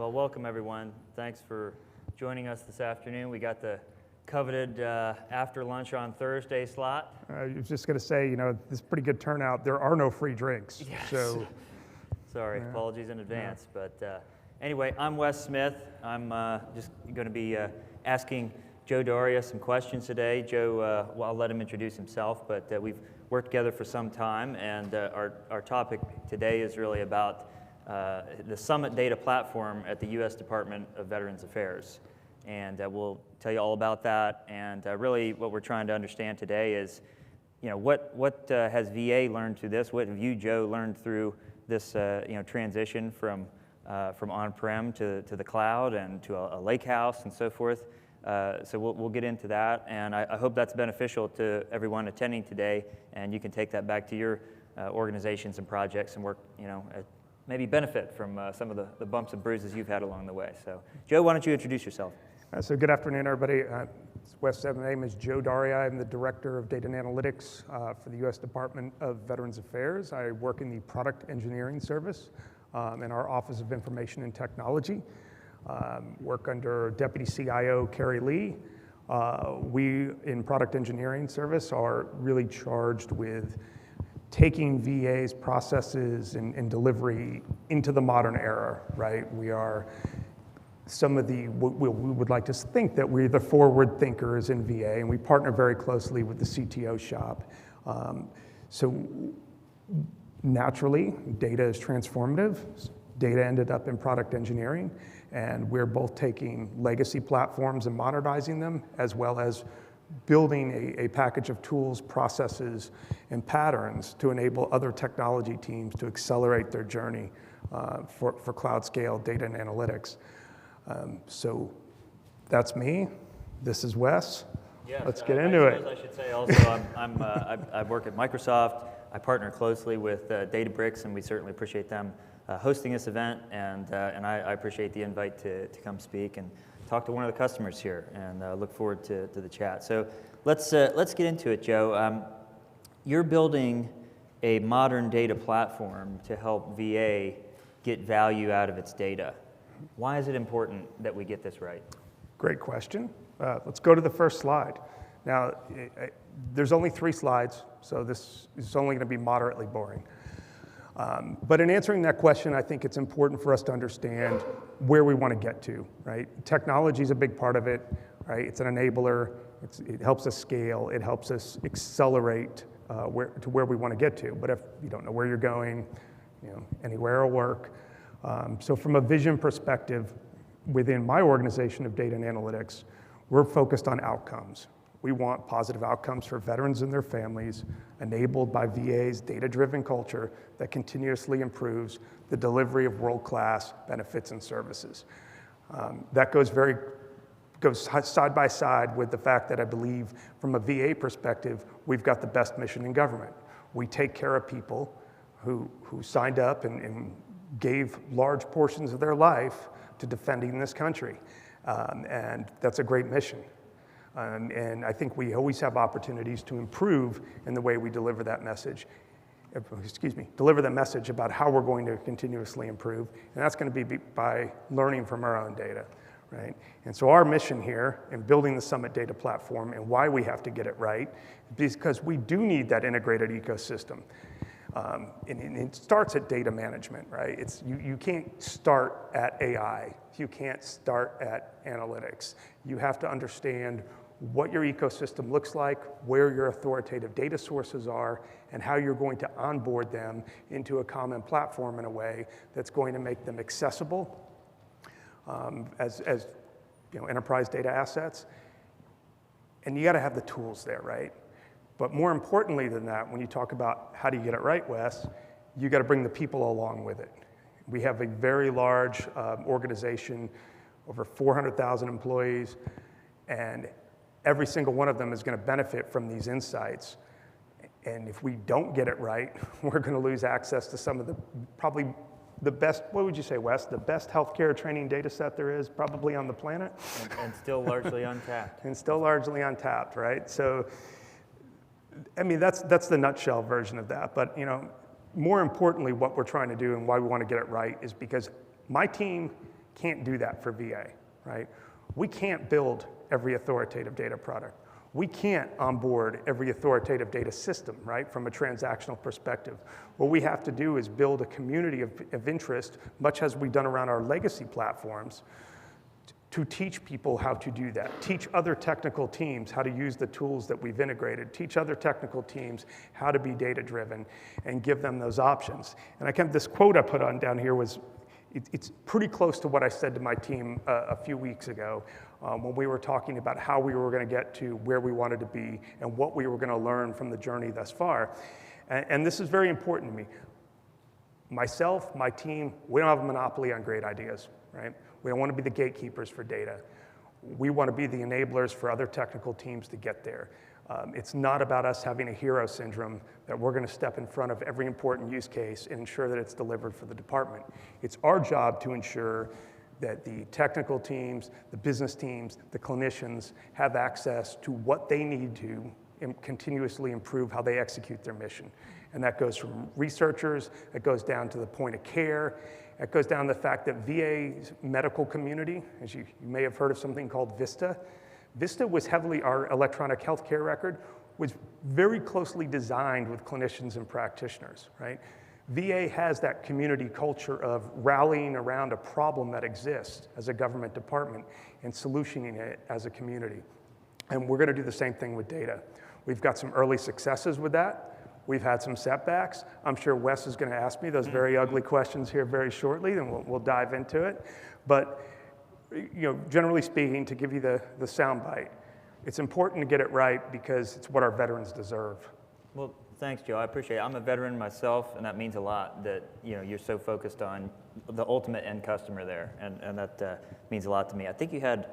Well, welcome everyone. Thanks for joining us this afternoon. We got the coveted after lunch on Thursday slot. I was just going to say, this is pretty good turnout. There are no free drinks. Yes. So, sorry, apologies in advance. Yeah. But anyway, I'm Wes Smith. I'm just going to be asking Joe Daria some questions today. Joe, well, I'll let him introduce himself, but we've worked together for some time, and our topic today is really about the Summit Data Platform at the U.S. Department of Veterans Affairs. And we'll tell you all about that. And really what we're trying to understand today is, what has VA learned through this? What have you, Joe, learned through this transition from on-prem to the cloud and to a lake house and so forth? So we'll get into that. And I hope that's beneficial to everyone attending today. And you can take that back to your organizations and projects and work, maybe benefit from some of the bumps and bruises you've had along the way. So, Joe, why don't you introduce yourself? So good afternoon, everybody. Wes, my name is Joe Daria. I'm the Director of Data and Analytics for the U.S. Department of Veterans Affairs. I work in the Product Engineering Service in our Office of Information and Technology. Work under Deputy CIO Carrie Lee. We, in Product Engineering Service, are really charged with taking VA's processes and delivery into the modern era, right? We are we would like to think that we're the forward thinkers in VA, and we partner very closely with the CTO shop. So naturally, data is transformative. Data ended up in product engineering, and we're both taking legacy platforms and modernizing them, as well as building a package of tools, processes, and patterns to enable other technology teams to accelerate their journey for cloud scale data and analytics. So that's me. This is Wes. Yes, let's get into it. I should say also, I work at Microsoft. I partner closely with Databricks, and we certainly appreciate them hosting this event, and I appreciate the invite to come speak and talk to one of the customers here, and look forward to the chat. So let's get into it, Joe. You're building a modern data platform to help VA get value out of its data. Why is it important that we get this right? Great question. Let's go to the first slide. Now, there's only 3 slides, so this is only going to be moderately boring. But in answering that question, I think it's important for us to understand where we want to get to, right? Technology is a big part of it, right? It's an enabler. It helps us scale. It helps us accelerate to where we want to get to. But if you don't know where you're going, anywhere will work. So from a vision perspective, within my organization of data and analytics, we're focused on outcomes. We want positive outcomes for veterans and their families, enabled by VA's data-driven culture that continuously improves the delivery of world-class benefits and services. That goes side by side with the fact that I believe, from a VA perspective, we've got the best mission in government. We take care of people who signed up and gave large portions of their life to defending this country, and that's a great mission. And I think we always have opportunities to improve in the way we deliver that message. Deliver the message about how we're going to continuously improve, and that's going to be by learning from our own data, right? And so our mission here in building the Summit Data Platform, and why we have to get it right, is because we do need that integrated ecosystem. And it starts at data management, right? You can't start at AI. You can't start at analytics. You have to understand what your ecosystem looks like, where your authoritative data sources are, and how you're going to onboard them into a common platform in a way that's going to make them accessible as enterprise data assets. And you got to have the tools there, right? But more importantly than that, when you talk about how do you get it right, Wes, you got to bring the people along with it. We have a very large organization, over 400,000 employees, and every single one of them is going to benefit from these insights. And if we don't get it right, we're going to lose access to some of probably the best, what would you say, Wes, the best healthcare training data set there is probably on the planet. And still largely untapped. And still largely untapped, right? So, I mean, that's the nutshell version of that. But, more importantly, what we're trying to do and why we want to get it right is because my team can't do that for VA, right? We can't build every authoritative data product. We can't onboard every authoritative data system, right, from a transactional perspective. What we have to do is build a community of interest, much as we've done around our legacy platforms, to teach people how to do that. Teach other technical teams how to use the tools that we've integrated. Teach other technical teams how to be data-driven and give them those options. And this quote I put on down here was, it's pretty close to what I said to my team a few weeks ago when we were talking about how we were going to get to where we wanted to be and what we were going to learn from the journey thus far. And this is very important to me. Myself, my team, we don't have a monopoly on great ideas, right? We don't want to be the gatekeepers for data. We want to be the enablers for other technical teams to get there. It's not about us having a hero syndrome that we're going to step in front of every important use case and ensure that it's delivered for the department. It's our job to ensure that the technical teams, the business teams, the clinicians have access to what they need to continuously improve how they execute their mission. And that goes from researchers, it goes down to the point of care, it goes down to the fact that VA's medical community, as you may have heard of something called VISTA. VISTA was heavily, our electronic healthcare record, was very closely designed with clinicians and practitioners, right? VA has that community culture of rallying around a problem that exists as a government department and solutioning it as a community. And we're gonna do the same thing with data. We've got some early successes with that. We've had some setbacks. I'm sure Wes is gonna ask me those very ugly questions here very shortly, and we'll dive into it. But generally speaking, to give you the soundbite, it's important to get it right because it's what our veterans deserve. Well, thanks, Joe. I appreciate it. I'm a veteran myself, and that means a lot that you're so focused on the ultimate end customer there, and that means a lot to me. I think you had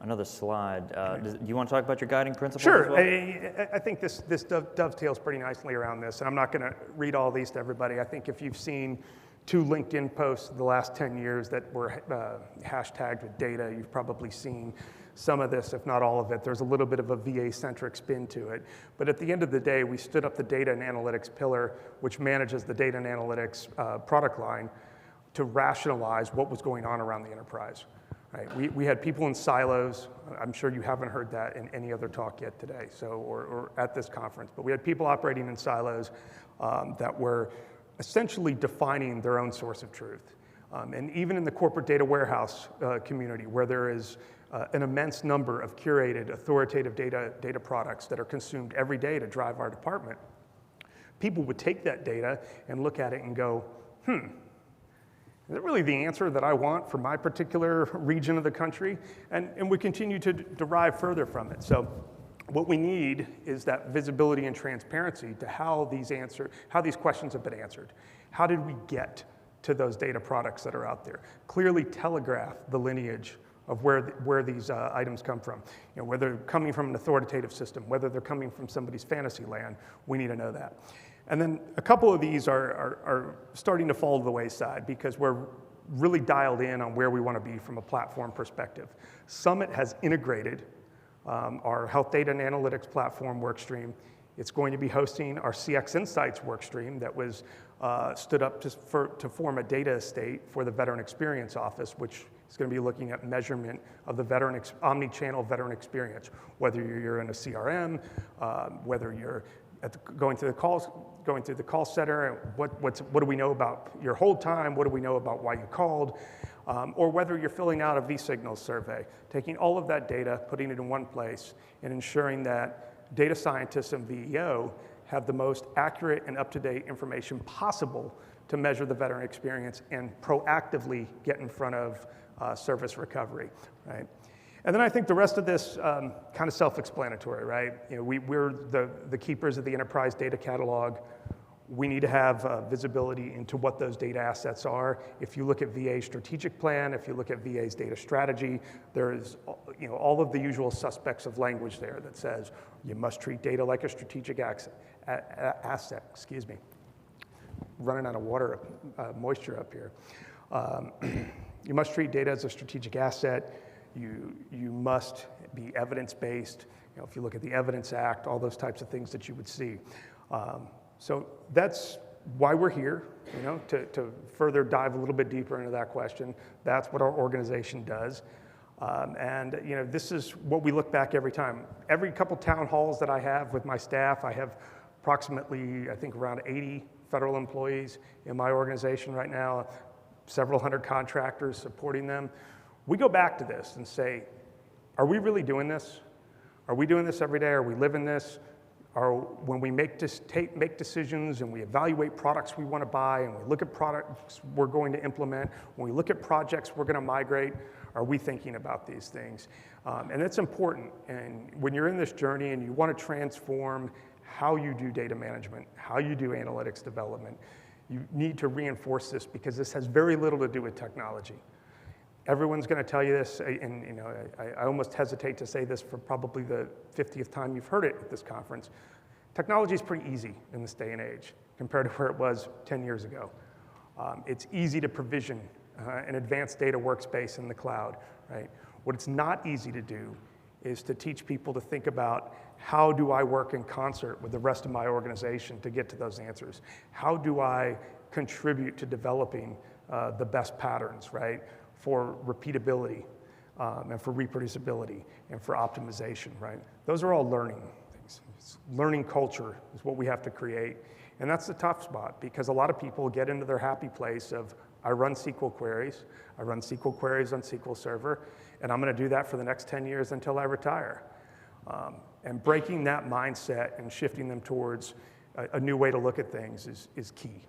another slide. Do you want to talk about your guiding principles? Sure. As well? I think this dovetails pretty nicely around this, and I'm not going to read all these to everybody. I think if you've seen 2 LinkedIn posts in the last 10 years that were hashtagged with data, you've probably seen some of this, if not all of it. There's a little bit of a VA-centric spin to it. But at the end of the day, we stood up the data and analytics pillar, which manages the data and analytics product line, to rationalize what was going on around the enterprise. Right? We had people in silos. I'm sure you haven't heard that in any other talk yet today, or at this conference. But we had people operating in silos that were essentially defining their own source of truth. And even in the corporate data warehouse community, where there is an immense number of curated, authoritative data products that are consumed every day to drive our department, people would take that data and look at it and go, is it really the answer that I want for my particular region of the country? And we continue to derive further from it. So what we need is that visibility and transparency to how these questions have been answered. How did we get to those data products that are out there? Clearly telegraph the lineage of where these items come from. Whether they're coming from an authoritative system, whether they're coming from somebody's fantasy land, we need to know that. And then a couple of these are starting to fall to the wayside because we're really dialed in on where we want to be from a platform perspective. Summit has integrated our Health Data and Analytics platform workstream. It's going to be hosting our CX Insights workstream that was stood up to form a data estate for the Veteran Experience Office, which is going to be looking at measurement of the omni-channel veteran experience, whether you're in a CRM, whether you're going through the call center, what do we know about your hold time, what do we know about why you called, or whether you're filling out a V-Signals survey, taking all of that data, putting it in one place, and ensuring that data scientists and VEO have the most accurate and up-to-date information possible to measure the veteran experience and proactively get in front of service recovery, right? And then I think the rest of this kind of self-explanatory, right? We're the keepers of the enterprise data catalog. We need to have visibility into what those data assets are. If you look at VA's strategic plan, if you look at VA's data strategy, there is all of the usual suspects of language there that says you must treat data like a strategic asset. Excuse me. Running out of moisture up here. You must treat data as a strategic asset. You must be evidence-based. If you look at the Evidence Act, all those types of things that you would see. So that's why we're here, to further dive a little bit deeper into that question. That's what our organization does. This is what we look back every time. Every couple town halls that I have with my staff, I have approximately, I think, around 80 federal employees in my organization right now, several hundred contractors supporting them. We go back to this and say, are we really doing this? Are we doing this every day? Are we living this? When we make decisions and we evaluate products we want to buy and we look at products we're going to implement, when we look at projects we're going to migrate, are we thinking about these things? And it's important. And when you're in this journey and you want to transform how you do data management, how you do analytics development, you need to reinforce this because this has very little to do with technology. Everyone's going to tell you this, and I almost hesitate to say this for probably the 50th time you've heard it at this conference. Technology is pretty easy in this day and age compared to where it was 10 years ago. It's easy to provision an advanced data workspace in the cloud, right? What it's not easy to do is to teach people to think about how do I work in concert with the rest of my organization to get to those answers? How do I contribute to developing the best patterns, right? For repeatability and for reproducibility and for optimization, right? Those are all learning things. Learning culture is what we have to create. And that's the tough spot because a lot of people get into their happy place of, I run SQL queries on SQL Server, and I'm going to do that for the next 10 years until I retire. And breaking that mindset and shifting them towards a new way to look at things is key.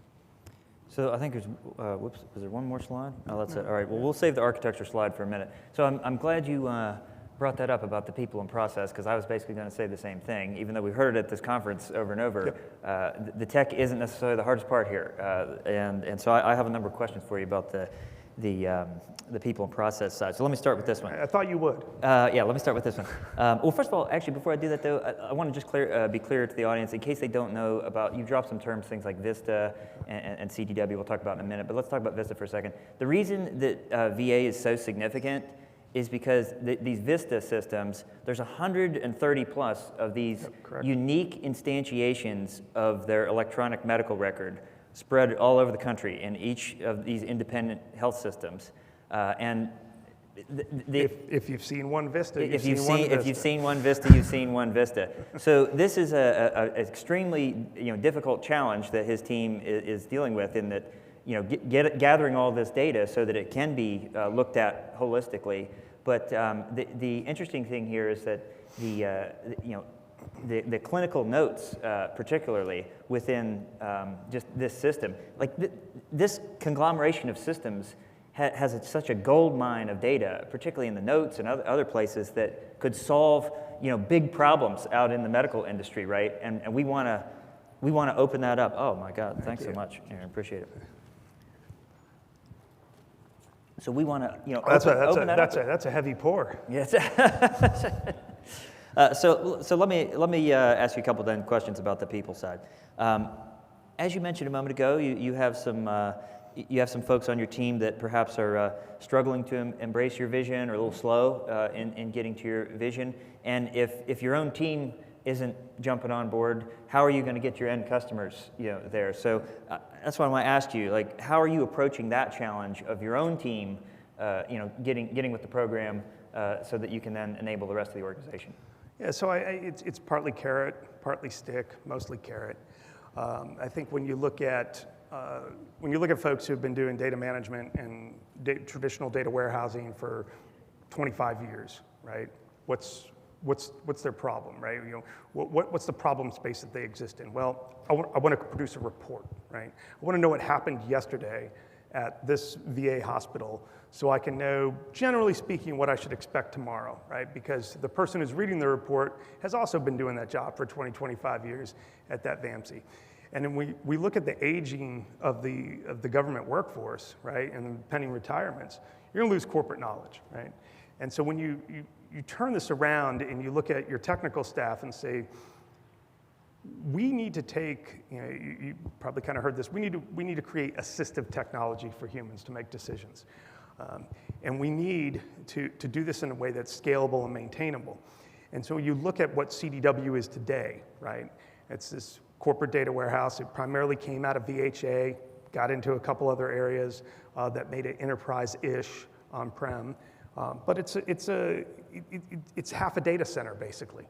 So I think there's, is there one more slide? Oh, that's it. All right, well, we'll save the architecture slide for a minute. So I'm glad you brought that up about the people and process, because I was basically going to say the same thing, even though we heard it at this conference over and over. Yep. The tech isn't necessarily the hardest part here. And so I have a number of questions for you about the people and process side. So let me start with this one. I thought you would. Yeah, let me start with this one. Well, first of all, actually, before I do that, though, I want to just be clear to the audience, in case they don't know about, you've dropped some terms, things like Vista and CDW we'll talk about in a minute, but let's talk about Vista for a second. The reason that VA is so significant is because these Vista systems, there's 130 plus of these unique instantiations of their electronic medical record spread all over the country in each of these independent health systems. And if you've seen one Vista, if you've seen one Vista, you've seen one Vista. So this is an extremely difficult challenge that his team is dealing with, in that gathering all this data so that it can be looked at holistically. But the interesting thing here is that the clinical notes, particularly within just this system, like this conglomeration of systems has such a gold mine of data, particularly in the notes and other places, that could solve big problems out in the medical industry, right? And we want to open that up. Oh my God, thanks so much, Aaron, appreciate it. So we want to open that up. That's a heavy pour. Yes. So let me ask you a couple then questions about the people side. As you mentioned a moment ago, you have some folks on your team that perhaps are struggling to embrace your vision, or a little slow in getting to your vision. And if your own team isn't jumping on board, how are you going to get your end customers there? So that's why I want to ask you, like, how are you approaching that challenge of your own team, getting with the program so that you can then enable the rest of the organization? Yeah, so it's partly carrot, partly stick, mostly carrot. I think when you look at folks who've been doing data management and traditional data warehousing for 25 years, right? What's their problem, right? What's the problem space that they exist in? Well, I want to produce a report, right? I want to know what happened yesterday at this VA hospital, so I can know, generally speaking, what I should expect tomorrow, right? Because the person who's reading the report has also been doing that job for 20, 25 years at that VAMC. And then we look at the aging of the government workforce, right, and the pending retirements, you're going to lose corporate knowledge, right? And so when you turn this around and you look at your technical staff and say, we need to take, you probably kind of heard this, we need to create assistive technology for humans to make decisions. And we need to do this in a way that's scalable and maintainable. And so you look at what CDW is today, right? It's this corporate data warehouse. It primarily came out of VHA, got into a couple other areas that made it enterprise-ish on-prem. But it's half a data center, basically.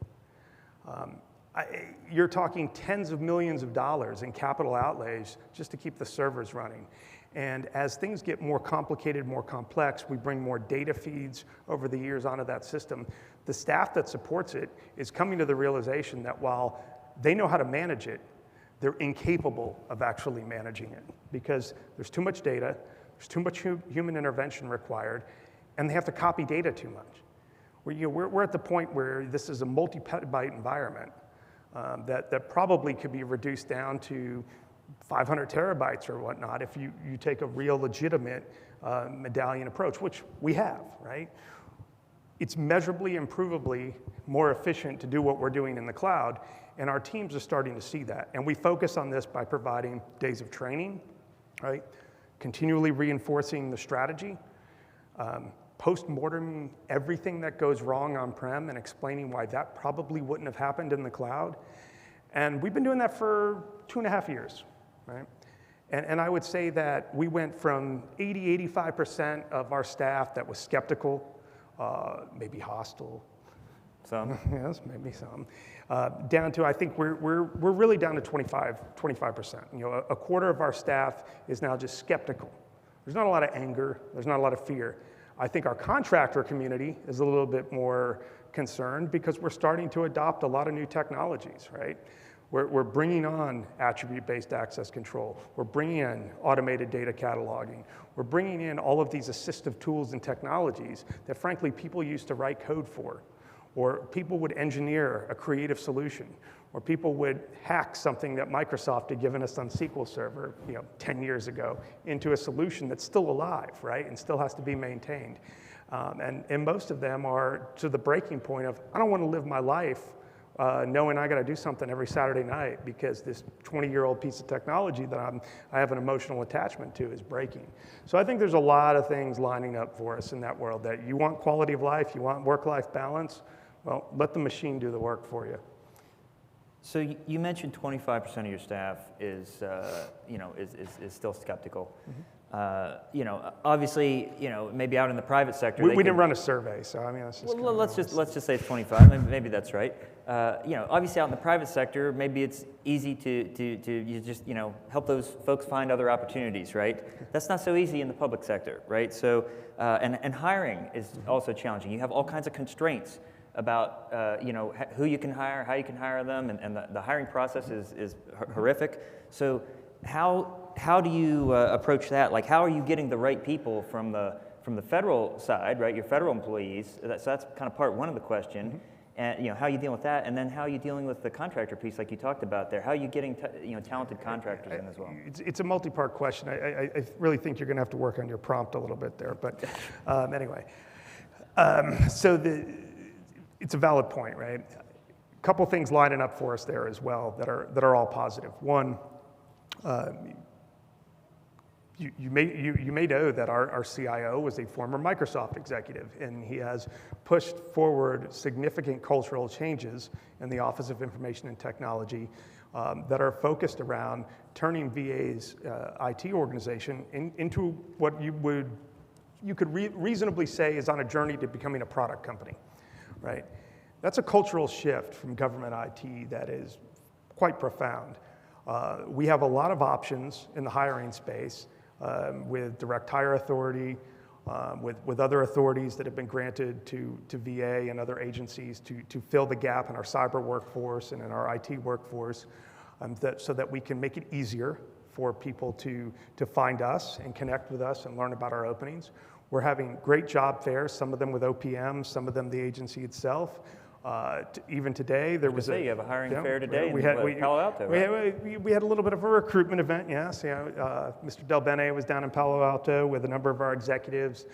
You're talking tens of millions of dollars in capital outlays just to keep the servers running. And as things get more complicated, more complex, we bring more data feeds over the years onto that system. The staff that supports it is coming to the realization that while they know how to manage it, they're incapable of actually managing it because there's too much data, there's too much human intervention required, and they have to copy data too much. We're at the point where this is a multi-petabyte environment that probably could be reduced down to 500 terabytes or whatnot if you take a real legitimate medallion approach, which we have, right? It's measurably, improvably more efficient to do what we're doing in the cloud, and our teams are starting to see that. And we focus on this by providing days of training, right? Continually reinforcing the strategy, post-mortem everything that goes wrong on-prem and explaining why that probably wouldn't have happened in the cloud. And we've been doing that for 2.5 years, right? And I would say that we went from 85% of our staff that was skeptical, maybe hostile. Some. Yes, maybe some. Down to, I think we're really down to 25%. A quarter of our staff is now just skeptical. There's not a lot of anger, there's not a lot of fear. I think our contractor community is a little bit more concerned because we're starting to adopt a lot of new technologies, right? We're bringing on attribute-based access control. We're bringing in automated data cataloging. We're bringing in all of these assistive tools and technologies that, frankly, people used to write code for, or people would engineer a creative solution, or people would hack something that Microsoft had given us on SQL Server 10 years ago into a solution that's still alive, right, and still has to be maintained. And most of them are to the breaking point of, I don't want to live my life knowing I got to do something every Saturday night because this 20-year-old piece of technology that I have an emotional attachment to is breaking. So I think there's a lot of things lining up for us in that world that you want quality of life, you want work-life balance, well, let the machine do the work for you. So you mentioned 25% of your staff is still skeptical. Mm-hmm. Obviously, maybe out in the private sector. We didn't run a survey, so I mean, that's just well, let's just say it's 25. Maybe that's right. Obviously out in the private sector, maybe it's easy to you just help those folks find other opportunities, right? That's not so easy in the public sector, right? So and hiring is also challenging. You have all kinds of constraints about who you can hire, how you can hire them, and the hiring process is horrific. So how do you approach that? Like, how are you getting the right people from the federal side, right? Your federal employees. So that's kind of part one of the question. Mm-hmm. And how are you dealing with that? And then how are you dealing with the contractor piece, like you talked about there? How are you getting talented contractors in as well? It's a multi-part question. I really think you're going to have to work on your prompt a little bit there. But anyway, it's a valid point, right? A couple things lining up for us there as well that are all positive. One, you may know that our CIO was a former Microsoft executive, and he has pushed forward significant cultural changes in the Office of Information and Technology that are focused around turning VA's IT organization into what you could reasonably say is on a journey to becoming a product company. Right? That's a cultural shift from government IT that is quite profound. We have a lot of options in the hiring space with direct hire authority, with other authorities that have been granted to VA and other agencies to fill the gap in our cyber workforce and in our IT workforce so that we can make it easier for people to find us and connect with us and learn about our openings. We're having great job fairs, some of them with OPM, some of them the agency itself. Even today, there was you have a hiring fair today in Palo Alto. Right? We had a little bit of a recruitment event, yes. Mr. Del Bene was down in Palo Alto with a number of our executives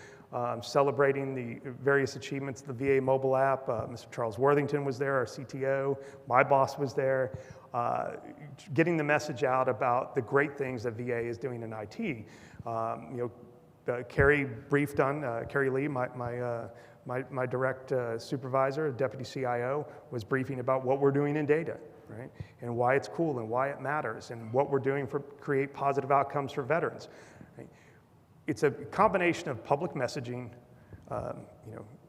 celebrating the various achievements of the VA mobile app. Mr. Charles Worthington was there, our CTO. My boss was there, getting the message out about the great things that VA is doing in IT. Carrie briefed on, Carrie Lee, my My direct supervisor, deputy CIO, was briefing about what we're doing in data, right? And why it's cool and why it matters and what we're doing for create positive outcomes for veterans. Right? It's a combination of public messaging,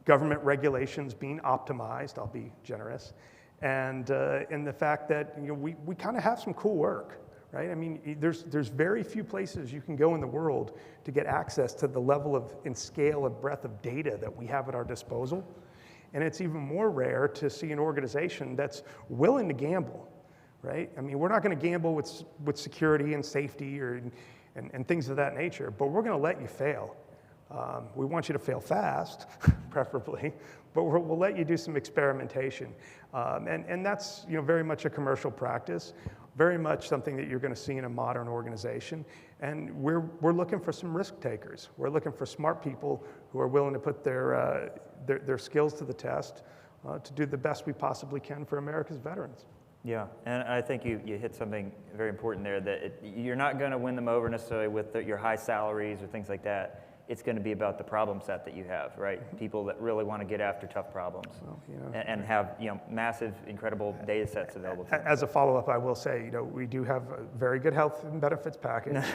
government regulations being optimized, I'll be generous, and the fact that we kind of have some cool work. Right? I mean, there's very few places you can go in the world to get access to the level of and scale and breadth of data that we have at our disposal. And it's even more rare to see an organization that's willing to gamble, right? I mean, we're not going to gamble with security and safety and things of that nature, but we're going to let you fail. We want you to fail fast, preferably, but we'll let you do some experimentation. And that's very much a commercial practice. Very much something that you're going to see in a modern organization. And we're looking for some risk takers. We're looking for smart people who are willing to put their skills to the test to do the best we possibly can for America's veterans. Yeah, and I think you hit something very important there, that you're not going to win them over necessarily with your high salaries or things like that. It's going to be about the problem set that you have, right? People that really want to get after tough problems, and have massive, incredible data sets available to them. As a follow-up, I will say, we do have a very good health and benefits package,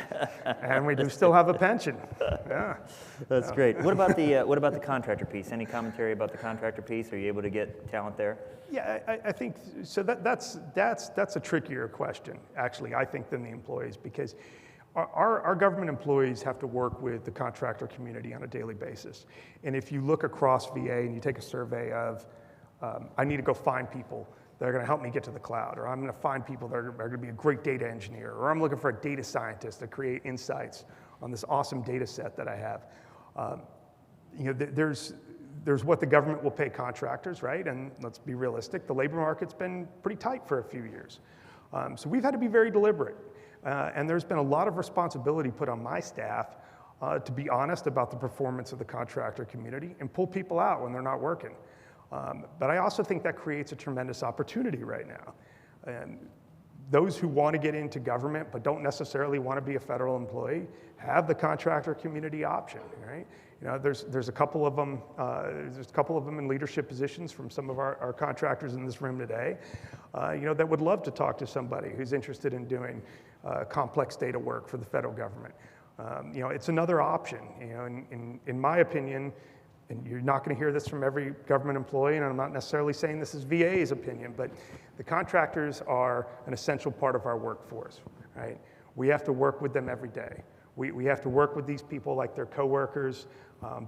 and we do still have a pension. Yeah, that's great. What about the contractor piece? Any commentary about the contractor piece? Are you able to get talent there? Yeah, I think so. That's a trickier question, actually, I think, than the employees, because our government employees have to work with the contractor community on a daily basis. And if you look across VA and you take a survey of, I need to go find people that are going to help me get to the cloud, or I'm going to find people that are going to be a great data engineer, or I'm looking for a data scientist to create insights on this awesome data set that I have. There's what the government will pay contractors, right? And let's be realistic, the labor market's been pretty tight for a few years. So we've had to be very deliberate. And there's been a lot of responsibility put on my staff to be honest about the performance of the contractor community and pull people out when they're not working. But I also think that creates a tremendous opportunity right now. And those who want to get into government but don't necessarily want to be a federal employee have the contractor community option, right? There's a couple of them. There's a couple of them in leadership positions from some of our contractors in this room today, that would love to talk to somebody who's interested in doing complex data work for the federal government. It's another option. In my opinion, and you're not going to hear this from every government employee, and I'm not necessarily saying this is VA's opinion, but the contractors are an essential part of our workforce, right? We have to work with them every day. We have to work with these people like their coworkers,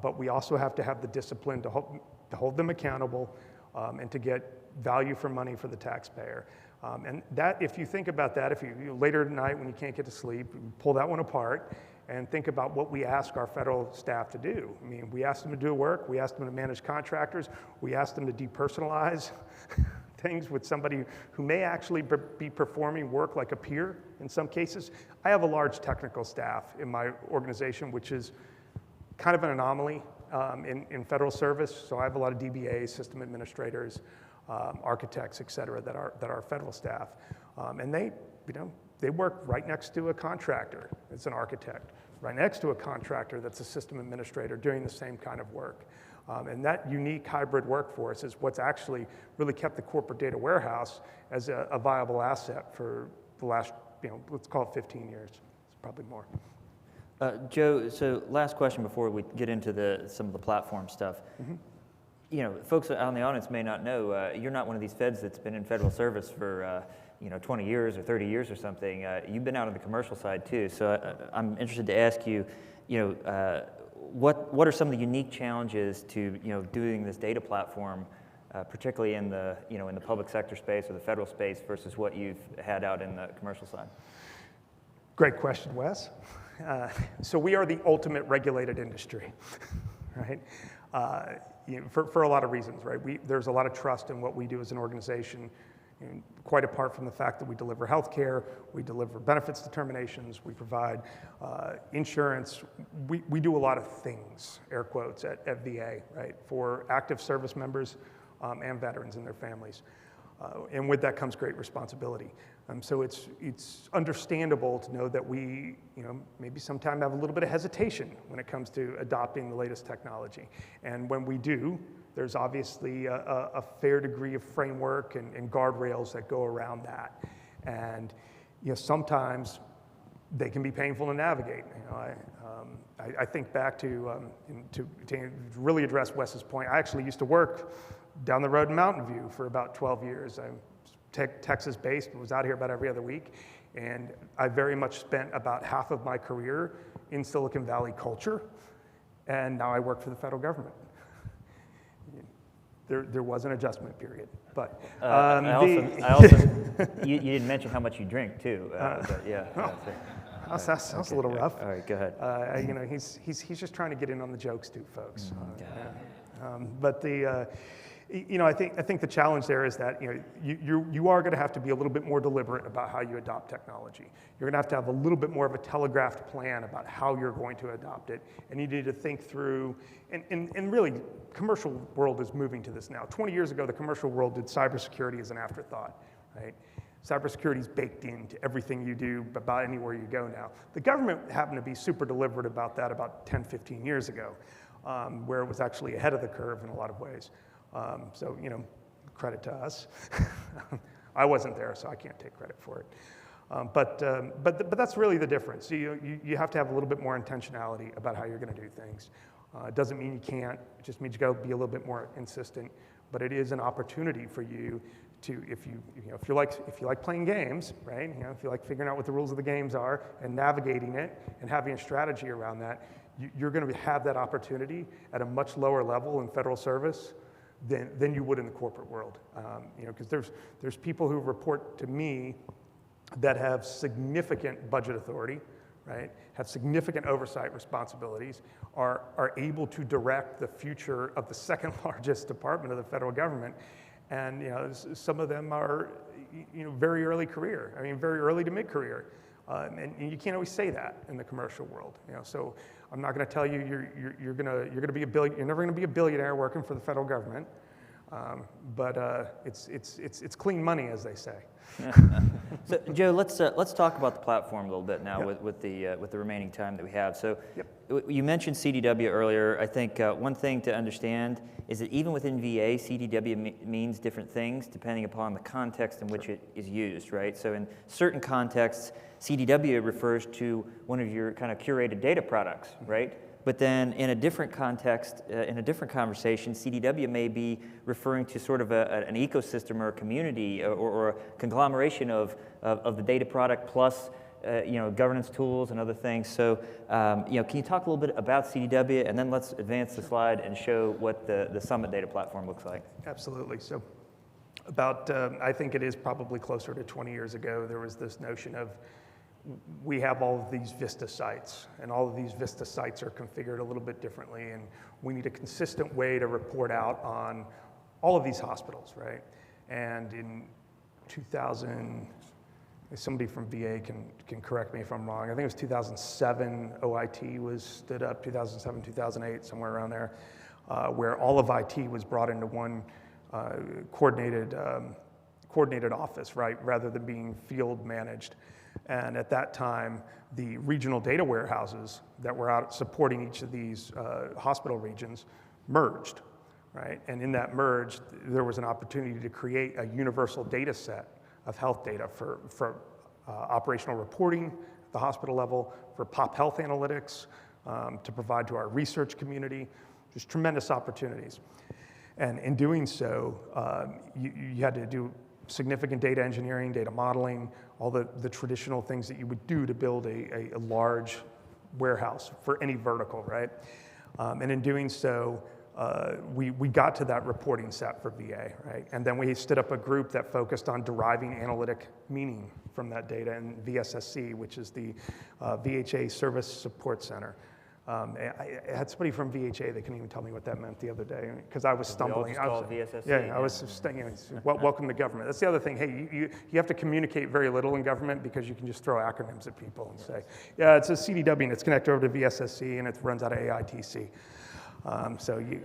but we also have to have the discipline to hold them accountable and to get value for money for the taxpayer. And that, if you think about that, if you later tonight when you can't get to sleep, pull that one apart and think about what we ask our federal staff to do. I mean, we ask them to do work, we ask them to manage contractors, we ask them to depersonalize things with somebody who may actually be performing work like a peer in some cases. I have a large technical staff in my organization, which is kind of an anomaly in federal service. So I have a lot of DBAs, system administrators, architects, et cetera, that are federal staff. And they work right next to a contractor that's an architect, right next to a contractor that's a system administrator doing the same kind of work. And that unique hybrid workforce is what's actually really kept the corporate data warehouse as a viable asset for the last, let's call it 15 years. It's probably more. Joe, so last question before we get into some of the platform stuff. Mm-hmm. Folks out in the audience may not know, you're not one of these feds that's been in federal service for 20 years or 30 years or something. You've been out on the commercial side too. So I'm interested to ask you, what are some of the unique challenges to doing this data platform, particularly in the in the public sector space or the federal space versus what you've had out in the commercial side? Great question, Wes. So we are the ultimate regulated industry, right? For a lot of reasons, right? There's a lot of trust in what we do as an organization, quite apart from the fact that we deliver healthcare, we deliver benefits determinations, we provide insurance. We do a lot of things, air quotes, at VA, right, for active service members and veterans and their families. And with that comes great responsibility. So it's understandable to know that we, maybe sometimes have a little bit of hesitation when it comes to adopting the latest technology. And when we do, there's obviously a fair degree of framework and guardrails that go around that. And sometimes they can be painful to navigate. I think back to really address Wes's point. I actually used to work down the road in Mountain View for about 12 years. I'm Texas-based, and was out here about every other week. And I very much spent about half of my career in Silicon Valley culture, and now I work for the federal government. There was an adjustment period, but you didn't mention how much you drink too. But yeah. That's a little rough. All right, go ahead. He's just trying to get in on the jokes too, folks. But I think the challenge there is that you are going to have to be a little bit more deliberate about how you adopt technology. You're going to have a little bit more of a telegraphed plan about how you're going to adopt it, and you need to think through. And really, commercial world is moving to this now. 20 years ago, the commercial world did cybersecurity as an afterthought, right? Cybersecurity is baked into everything you do, about anywhere you go now. The government happened to be super deliberate about that about 10, 15 years ago, where it was actually ahead of the curve in a lot of ways. So, credit to us. I wasn't there, so I can't take credit for it. But that's really the difference. You have to have a little bit more intentionality about how you're going to do things. It doesn't mean you can't. It just means you got to be a little bit more insistent. But it is an opportunity for you to, if you like playing games, right? If you like figuring out what the rules of the games are and navigating it and having a strategy around that, you're going to have that opportunity at a much lower level in federal service than you would in the corporate world. Because there's people who report to me that have significant budget authority, right? Have significant oversight responsibilities, are able to direct the future of the second largest department of the federal government. And some of them are very early career. I mean, very early to mid-career. And you can't always say that in the commercial world. So I'm not going to tell you you're never going to be a billionaire working for the federal government. But it's clean money, as they say. So Joe, let's talk about the platform a little bit now. Yep. with the remaining time that we have. So you mentioned CDW earlier. I think one thing to understand is that even within VA, CDW means different things depending upon the context in which it is used, right? So in certain contexts, CDW refers to one of your kind of curated data products, right? But then in a different context, in a different conversation, CDW may be referring to sort of an ecosystem or a community or a conglomeration of the data product plus governance tools and other things. So can you talk a little bit about CDW, and then let's advance the slide and show what the Summit data platform looks like. Absolutely. So I think it is probably closer to 20 years ago, there was this notion of we have all of these Vista sites, and all of these Vista sites are configured a little bit differently, and we need a consistent way to report out on all of these hospitals, right? And in 2000, somebody from VA can correct me if I'm wrong, I think it was 2007, OIT was stood up, 2007, 2008, somewhere around there, where all of IT was brought into one coordinated office, right, rather than being field managed. And at that time, the regional data warehouses that were out supporting each of these hospital regions merged, right? And in that merge, there was an opportunity to create a universal data set of health data for operational reporting at the hospital level, for pop health analytics, to provide to our research community. Just tremendous opportunities. And in doing so, you had to do significant data engineering, data modeling, all the traditional things that you would do to build a large warehouse for any vertical, right? And in doing so, we got to that reporting set for VA, right? And then we stood up a group that focused on deriving analytic meaning from that data in VSSC, which is the VHA Service Support Center. I had somebody from VHA that couldn't even tell me what that meant the other day because I was stumbling. I was VSSC. Yeah, I was just welcome to government. That's the other thing. Hey, you have to communicate very little in government because you can just throw acronyms at people and say, yeah, it's a CDW and it's connected over to VSSC and it runs out of AITC. So you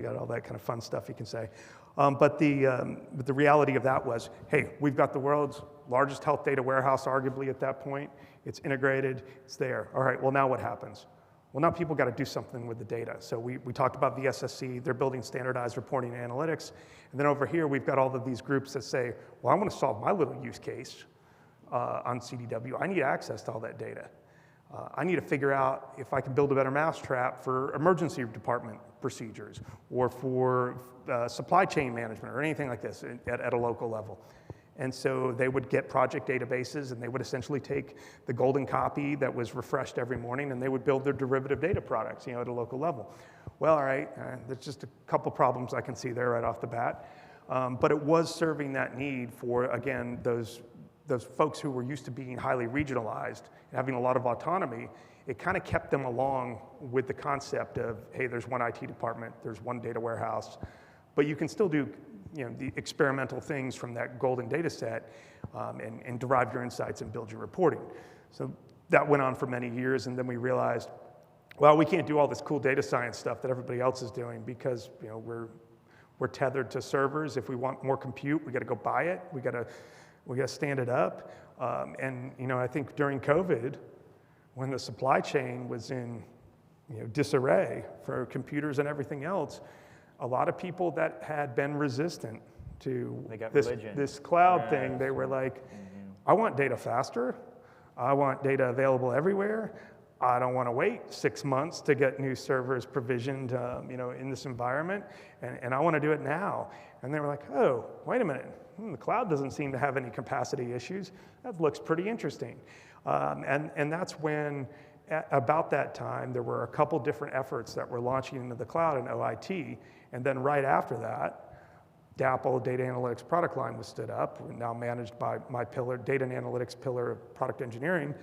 got all that kind of fun stuff you can say. But the reality of that was, hey, we've got the world's largest health data warehouse, arguably at that point. It's integrated, it's there. All right, well, now what happens? Well, now people got to do something with the data. So we talked about VSSC, they're building standardized reporting and analytics. And then over here, we've got all of these groups that say, well, I want to solve my little use case on CDW. I need access to all that data. I need to figure out if I can build a better mousetrap for emergency department procedures or for supply chain management or anything like this at a local level. And so they would get project databases and they would essentially take the golden copy that was refreshed every morning and they would build their derivative data products, at a local level. Well, all right, there's just a couple problems I can see there right off the bat. But it was serving that need for, again, those folks who were used to being highly regionalized and having a lot of autonomy. It kind of kept them along with the concept of, hey, there's one IT department, there's one data warehouse, but you can still do the experimental things from that golden data set and derive your insights and build your reporting. So that went on for many years, and then we realized, well, we can't do all this cool data science stuff that everybody else is doing because we're tethered to servers. If we want more compute, we got to go buy it. We got to stand it up. And I think during COVID, when the supply chain was in disarray for computers and everything else, a lot of people that had been resistant to this cloud thing, they were like, I want data faster. I want data available everywhere. I don't want to wait 6 months to get new servers provisioned, in this environment, and I want to do it now. And they were like, oh, wait a minute, the cloud doesn't seem to have any capacity issues. That looks pretty interesting. And that's when, at about that time, there were a couple different efforts that were launching into the cloud in OIT, and then right after that, DAPL, Data Analytics Product Line, was stood up, now managed by my pillar, Data and Analytics pillar of product engineering.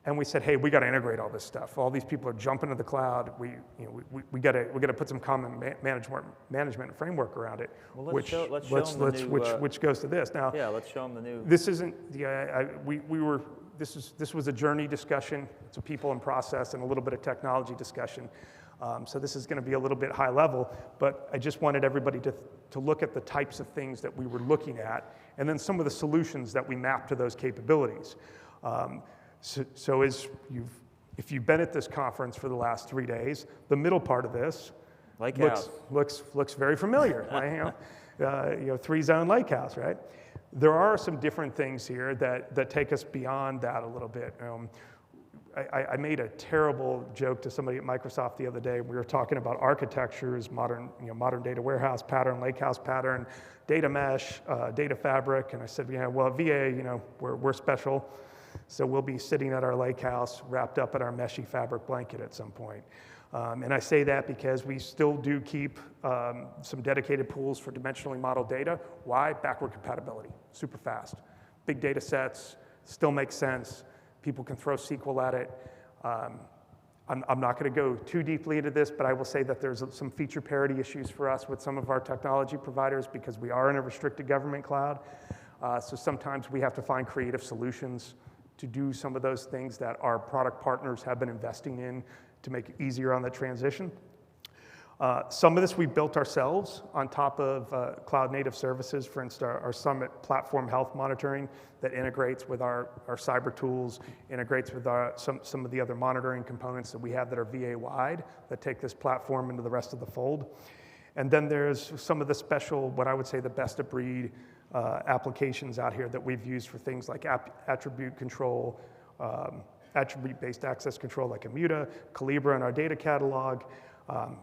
And we said, hey, we got to integrate all this stuff. All these people are jumping to the cloud. We got to put some common management framework around it. Well, which goes to this now. Yeah, let's show them the new. This isn't This was a journey discussion. It's a people and process and a little bit of technology discussion. So this is going to be a little bit high level, but I just wanted everybody to look at the types of things that we were looking at, and then some of the solutions that we mapped to those capabilities. So if you've been at this conference for the last 3 days, the middle part of this looks very familiar. Right? Three-zone lake house, right? There are some different things here that take us beyond that a little bit. I made a terrible joke to somebody at Microsoft the other day. We were talking about architectures, modern data warehouse pattern, lakehouse pattern, data mesh, data fabric, and I said, well, at VA, we're special. So we'll be sitting at our lake house wrapped up in our meshy fabric blanket at some point. And I say that because we still do keep some dedicated pools for dimensionally modeled data. Why? Backward compatibility, super fast. Big data sets, still make sense. People can throw SQL at it. I'm not going to go too deeply into this, but I will say that there's some feature parity issues for us with some of our technology providers because we are in a restricted government cloud. So sometimes we have to find creative solutions to do some of those things that our product partners have been investing in to make it easier on the transition. Some of this we built ourselves on top of cloud native services. For instance, our Summit platform health monitoring that integrates with our cyber tools, integrates with some of the other monitoring components that we have that are VA-wide that take this platform into the rest of the fold. And then there's some of the special, what I would say the best of breed applications out here that we've used for things like attribute control, attribute-based access control like Immuta, Calibra in our data catalog.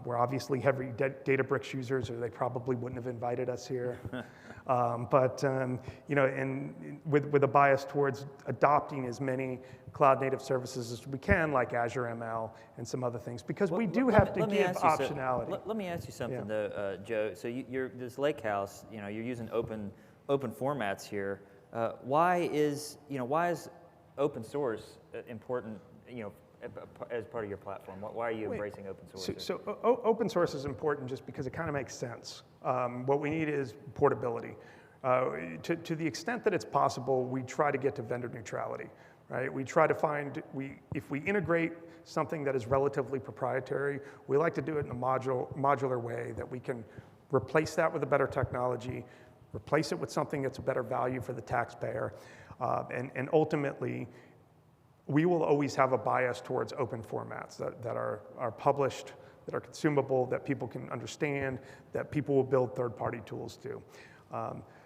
We're obviously heavy Databricks users, or they probably wouldn't have invited us here. And with a bias towards adopting as many cloud-native services as we can, like Azure ML and some other things, because we do have to give optionality. Let me ask you something, though, Joe. So you're this lake house. You're using open formats here. Why is open source important? As part of your platform, why are you embracing open source? So open source is important just because it kind of makes sense. What we need is portability. To the extent that it's possible, we try to get to vendor neutrality, right? We try to find, if we integrate something that is relatively proprietary, we like to do it in a modular way that we can replace that with a better technology, replace it with something that's a better value for the taxpayer, and ultimately, we will always have a bias towards open formats that are published, that are consumable, that people can understand, that people will build third-party tools to.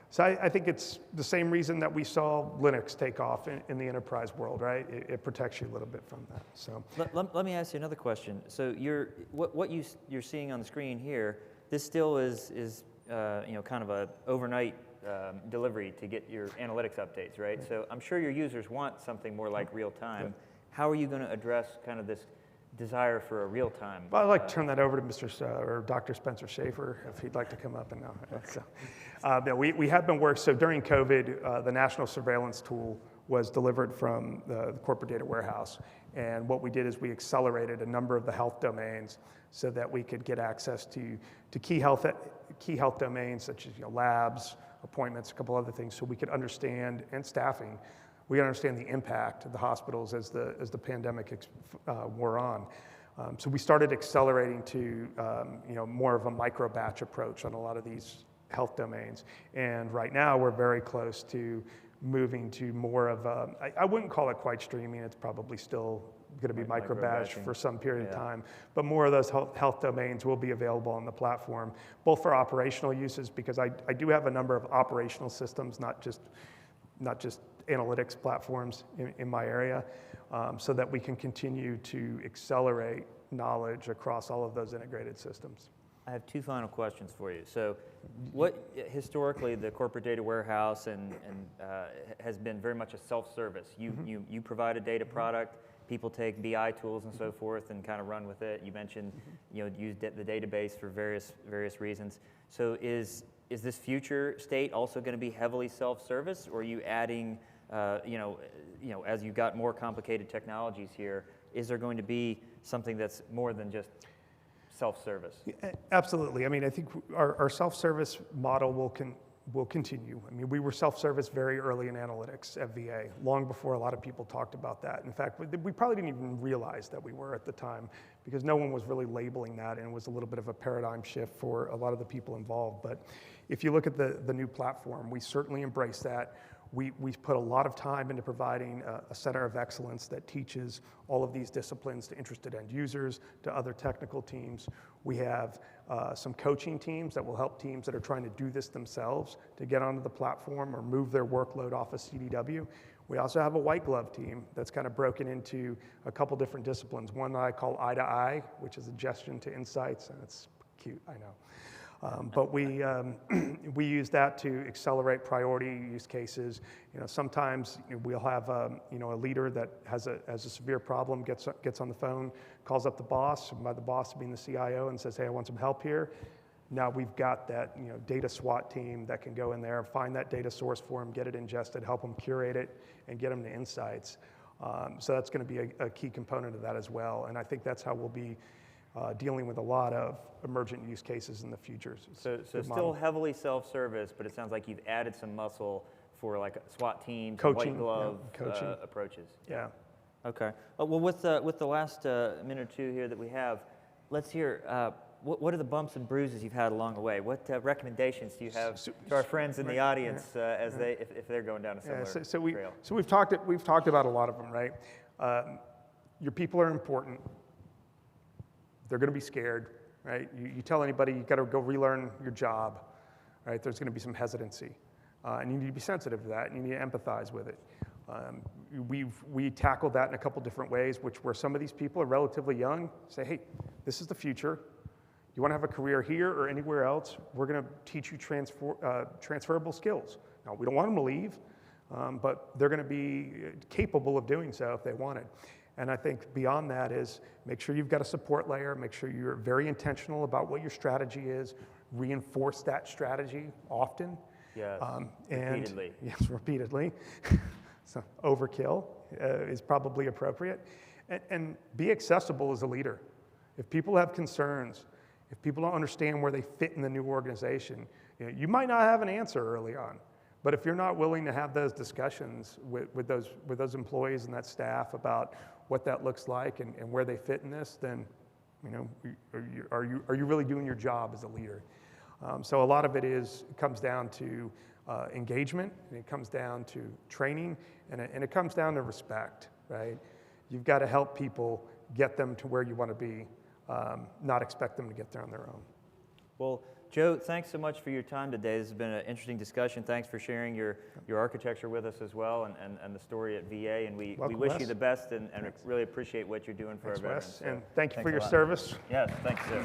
So I think it's the same reason that we saw Linux take off in the enterprise world, right? It protects you a little bit from that. So let me ask you another question. So what you're seeing on the screen here, this still is kind of a overnight delivery to get your analytics updates, right? So I'm sure your users want something more like real time. Yeah. How are you going to address kind of this desire for a real time? Well, I'd like to turn that over to or Dr. Spencer Schaefer, if he'd like to come up and now. So, we have been working, so during COVID, the national surveillance tool was delivered from the corporate data warehouse. And what we did is we accelerated a number of the health domains so that we could get access to key health domains such as labs, appointments, a couple other things, so we could understand, and staffing, we understand the impact of the hospitals as the pandemic wore on. So we started accelerating to more of a micro batch approach on a lot of these health domains. And right now we're very close to moving to more of I wouldn't call it quite streaming, it's probably still going to be micro batch for some period of time, but more of those health domains will be available on the platform, both for operational uses, because I do have a number of operational systems, not just analytics platforms in my area, so that we can continue to accelerate knowledge across all of those integrated systems. I have two final questions for you. So what historically the corporate data warehouse has been very much a self-service. You provide a data product, people take BI tools and so forth and kind of run with it. You mentioned use the database for various reasons. So is this future state also going to be heavily self-service, or are you adding as you've got more complicated technologies here, is there going to be something that's more than just self-service? Yeah, absolutely. I mean, I think our self-service model will continue. I mean, we were self-service very early in analytics at VA, long before a lot of people talked about that. In fact, we probably didn't even realize that we were at the time, because no one was really labeling that, and it was a little bit of a paradigm shift for a lot of the people involved. But if you look at the new platform, we certainly embrace that. We put a lot of time into providing a center of excellence that teaches all of these disciplines to interested end users, to other technical teams. We have some coaching teams that will help teams that are trying to do this themselves to get onto the platform or move their workload off of CDW. We also have a white glove team that's kind of broken into a couple different disciplines. One that I call Eye to Eye, which is ingestion to insights, and it's cute, I know. But we use that to accelerate priority use cases. Sometimes we'll have a leader that has a severe problem, gets on the phone, calls up the boss, by the boss being the CIO, and says, "Hey, I want some help here." Now we've got that data SWAT team that can go in there, find that data source for them, get it ingested, help them curate it, and get them to insights. So that's going to be a key component of that as well. And I think that's how we'll be dealing with a lot of emergent use cases in the future. So still heavily self-service, but it sounds like you've added some muscle for like SWAT teams, coaching, white glove coaching approaches. Yeah. Okay. Well, with the last minute or two here that we have, let's hear what are the bumps and bruises you've had along the way. What recommendations do you have to our friends in the audience if they're going down a similar trail? So we've talked about a lot of them, right? Your people are important. They're going to be scared, right? You tell anybody you got to go relearn your job, right? There's going to be some hesitancy, and you need to be sensitive to that, and you need to empathize with it. We tackled that in a couple different ways, where some of these people are relatively young. Say, hey, this is the future. You want to have a career here or anywhere else? We're going to teach you transferable skills. Now, we don't want them to leave, but they're going to be capable of doing so if they want it. And I think beyond that is make sure you've got a support layer, make sure you're very intentional about what your strategy is, reinforce that strategy often. Yes, repeatedly. Yes, repeatedly. So overkill is probably appropriate. And be accessible as a leader. If people have concerns, if people don't understand where they fit in the new organization, you might not have an answer early on. But if you're not willing to have those discussions with those employees and that staff about what that looks like and where they fit in this, then are you really doing your job as a leader? So a lot of it comes down to engagement, and it comes down to training, and it comes down to respect, right? You've got to help people get them to where you want to be, not expect them to get there on their own. Well, Joe, thanks so much for your time today. This has been an interesting discussion. Thanks for sharing your architecture with us as well, and the story at VA. And we wish you the best, and really appreciate what you're doing for our veterans. And thank you for your lot. service. Yes, thanks, sir.